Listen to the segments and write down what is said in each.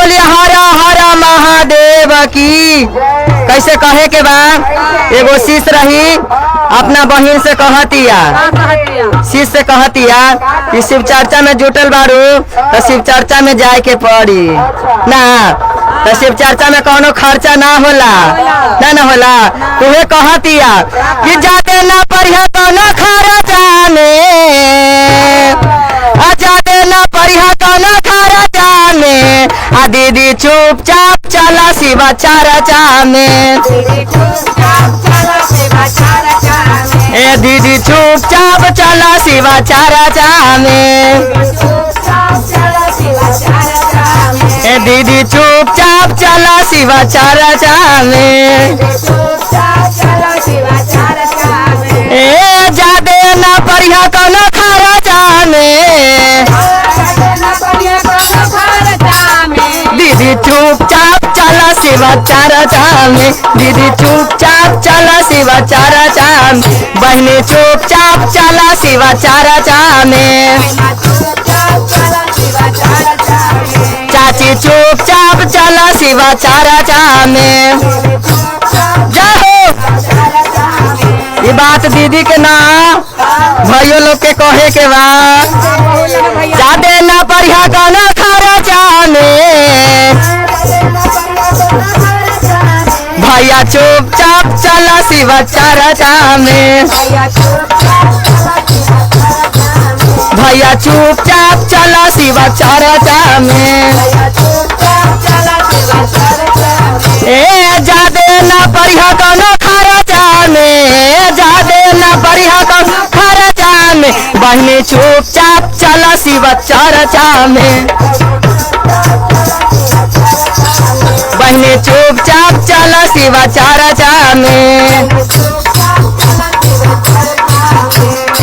बोलिए हर हर महादेव की। कैसे कहे के बा? एगो शिष्य रही अपना बहन से कहतिया, शिष्य से कहतिया कि शिव चर्चा में जुटल बारू तो शिव चर्चा में जाए के पड़ी ना, तो शिव चर्चा में कोनो खर्चा ना होला, ना होला। तुहे कहतिया कि जाते ना पढ़िया कोनो खर्चा में, जाते ना पढ़िया कोनो खर्चा में, आ दीदी चुपचाप चला शिवा चर्चा में। ए दीदी चुपचाप चला शिवा चर्चा में। ए दीदी चुपचाप चला शिवा चर्चा में। ए जादे ना पढ़िया कोनो खर्चा में, दीदी चुपचाप चला शिवा चर्चा में। दीदी चुपचाप चला शिवा चर्चा में। बहनी चुपचाप चला शिवा चर्चा में। चाची चुपचाप चला शिवा चर्चा में। जाओ ये बात दीदी के ना भाइयों लोग के कहे के बा। जादे ना पढ़िया कोनो खर्चा में, भैया चुपचाप चला शिवा चर्चा में। भैया चुपचाप चला शिवा चर्चा में। ए जादे ना पढ़िया कोनो खर्चा में, जादे ना पढ़िया कोनो खर्चा में, बहनी चुपचाप चला शिवा चर्चा में। बहनी चुपचाप चला शिवा चर्चा में।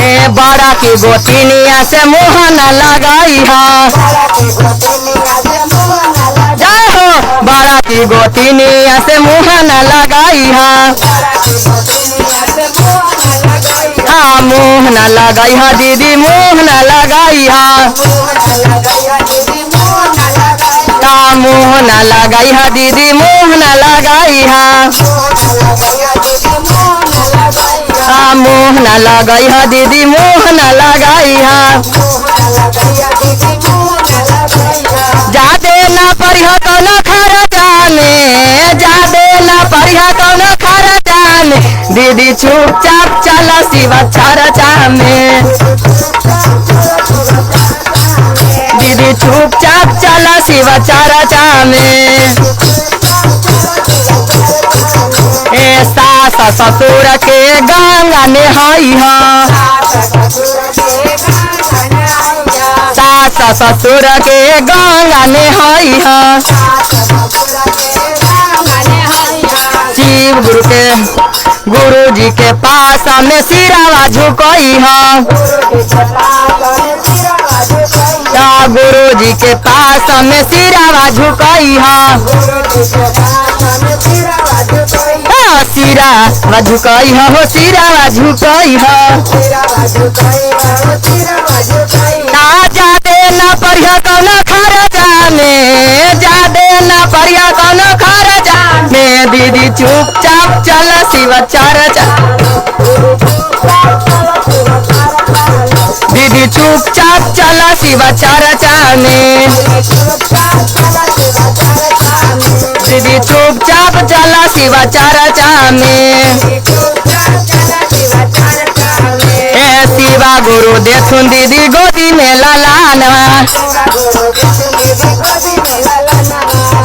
ए बड़ा की गोतिनिया से मुँह न लगाई हा, जय हो। बड़ा की गोतिनिया से मुँह न लगाई हा, हाँ मुँह न लगाई हा दीदी, मुँह न लगाई हा, हाँ मुँह न लगाई हा दीदी, मुँह न लगाई हा, हाँ मुँह न लगाई हा दीदी, मुँह न लगाई हा। जादे ना पढ़िया कोनो खर्चा में, जादे ना पढ़िया कोनो खर्चा में, दीदी चुपचाप चला शिवा चर्चा में। दीदी चुपचाप चला शिवा चर्चा में। ए सास ससुर के गंगा नहाई हा, सास ससुर के गंगा नहाई हा। शिव गुरु जी के पास में सिरावा झुकई हा, गुरु जी के पास में सिरावा झुकई हा, सिरावा झुकई हा हो, सिरावा झुकई हा। जादे ना पढ़िया कोनो खर्चा में, जादे ना पढ़िया कोनो खर्चा में, दीदी चुपचाप चला शिवा चर्चा। दीदी चुपचाप चला शिवा चर्चा में। दीदी चुपचाप चला शिवा चर्चा में। ए शिवा गुरु देखुन दीदी गोदी में ललानवा,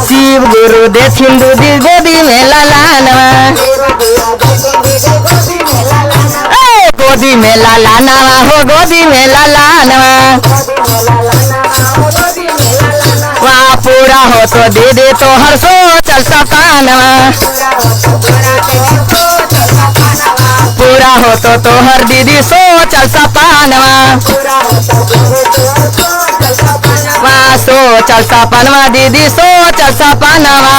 शिव गुरु देखुन दीदी गोदी में ललानवा, गोदी में ललानवा हो, गोदी में ललानवा। वहाँ पूरा हो तो दीदी तो हर सोचल सपनवा, पूरा हो तो तोहर दीदी सोचल सपनवा। वहाँ सोचल सपनवा दीदी सोचल सपनवा।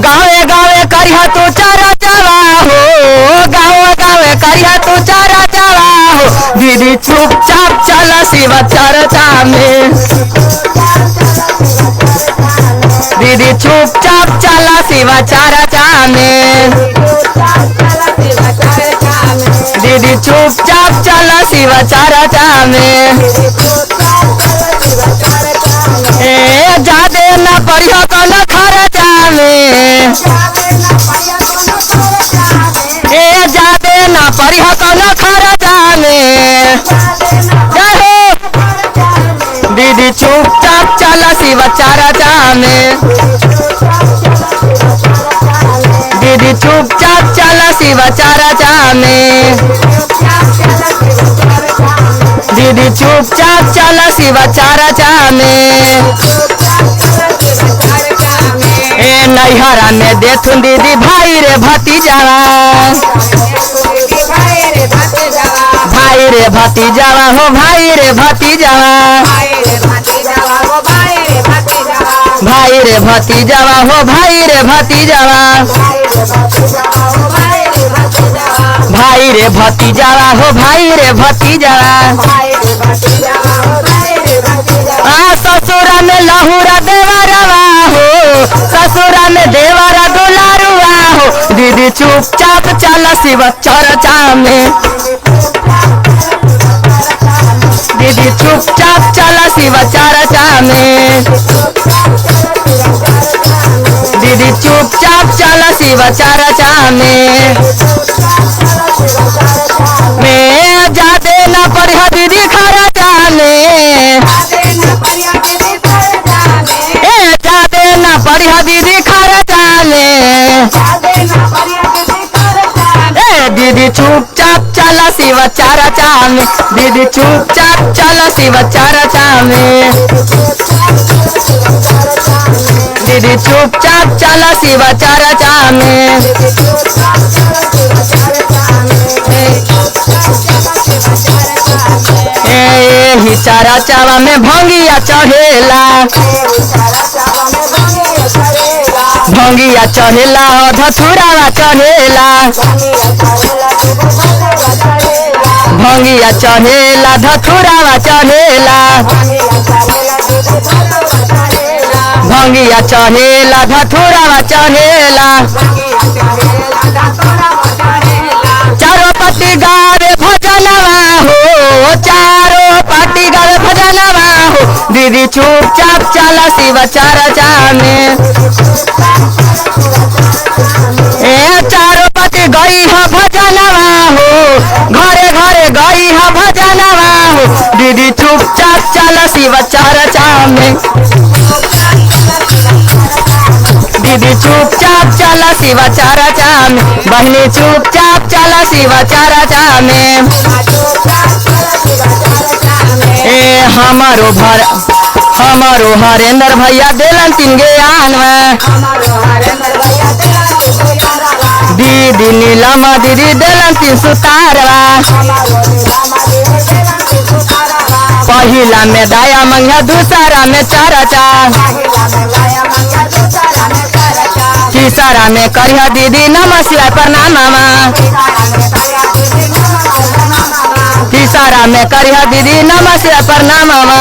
गावे गावे करिया तू चर्चावा हो, गावे गावे करिया तू चर्चावा हो, दीदी चुपचाप चला शिवा चर्चा में। चुपचाप चला शिवाचारचा में। दीदी चुपचाप चला शिवाचारचा में। जादे न पढ़ियो कोनो खर्चा में। जादे न पढ़ियो कोनो खर्चा में। दीदी चुपचाप चला शिवाचारचा में। दीदी चुपचाप चला शिवाचारचा में। दीदी चुपचाप चला शिवाचारचा में। नैहरा में देथुन दीदी भाई रे भतीजावा। भाई रे भतीजावा हो भाई रे भतीजावा। भाई रे भतीजावा हो भाई रे भतीजावा। भाई रे भतीजावा हो भाई रे भतीजावा। ससुरा में लहुरा देवरवा हो। ससुरा में देवरा दुलारुआ हो। दीदी चुपचाप चला शिवाचारचा में। दीदी चुपचाप चला शिवाचारचा में। दीदी चुपचाप चला शिवाचारचा में। जादे न पढ़ियो दीदी खर्चा में। जादे न पढ़ियो दीदी खर्चा में। दीदी चुपचाप चला शिवाचारचा में। दीदी चुपचाप चला शिवाचारचा में। दीदी चुपचाप चला शिवाचारचा में। ही चाराचावा में भंगिया चढ़ेला। भंगिया चढ़ेला धथुरावा चढ़ेला। भंगिया चढ़ेला धथुरावा चढ़ेला। भंगिया चढ़ेला धथुरावा चढ़ेला। चारों पट्टी गावे भजनवा हो। चारों पट्टी गावे भजनवा हो। दीदी चुपचाप चला शिवाचारचा में। चारों पट्टी गई है भजनवा हो। घरे घरे गई है भजनवा हो। दीदी चुपचाप चला शिवाचारचा में। दीदी चुपचाप चला शिवाचारचा में। बहनी चुपचाप चला शिवाचारचा में। हमारो हरेंद्र भैया देलन 3 ज्ञान में। दीदी नीलमा दीदी देलन 3 सुतारवा। पहिला में दाया मंगा दूसरा में चारचा। तीसरा में करिया दीदी नमस्कार प्रणामवा। तीसरा में करिया दीदी नमस्कार प्रणामवा।